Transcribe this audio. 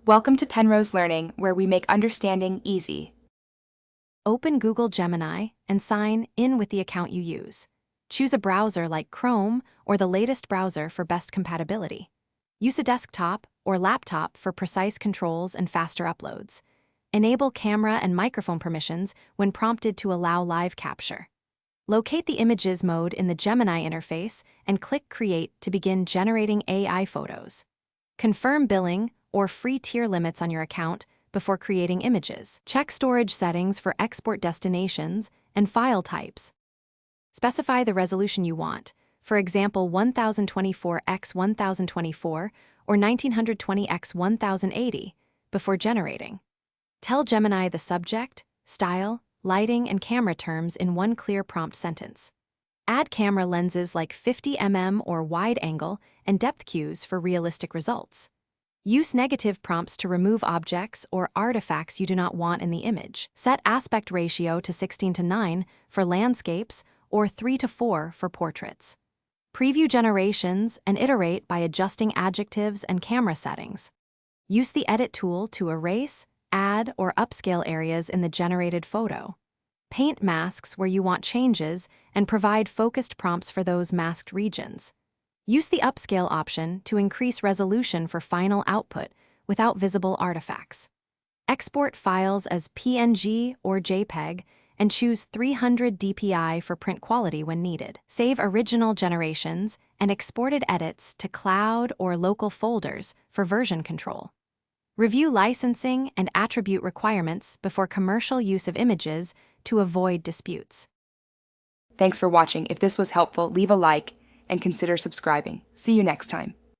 Welcome to Penrose Learning, where we make understanding easy. Open Google Gemini and sign in with the account you use. Choose a browser like Chrome or the latest browser for best compatibility. Use a desktop or laptop for precise controls and faster uploads. Enable camera and microphone permissions when prompted to allow live capture. Locate the Images mode in the Gemini interface and click Create to begin generating AI photos. Confirm billing or free tier limits on your account before creating images. Check storage settings for export destinations and file types. Specify the resolution you want, for example 1024 x 1024 or 1920 x 1080, before generating. Tell Gemini the subject, style, lighting, and camera terms in one clear prompt sentence. Add camera lenses like 50 mm or wide angle and depth cues for realistic results. Use negative prompts to remove objects or artifacts you do not want in the image. Set aspect ratio to 16:9 for landscapes or 3:4 for portraits. Preview generations and iterate by adjusting adjectives and camera settings. Use the Edit tool to erase, add, or upscale areas in the generated photo. Paint masks where you want changes and provide focused prompts for those masked regions. Use the upscale option to increase resolution for final output without visible artifacts. Export files as PNG or JPEG and choose 300 dpi for print quality when needed. Save original generations and exported edits to cloud or local folders for version control. Review licensing and attribute requirements before commercial use of images to avoid disputes. Thanks for watching. If this was helpful, leave a like and consider subscribing. See you next time.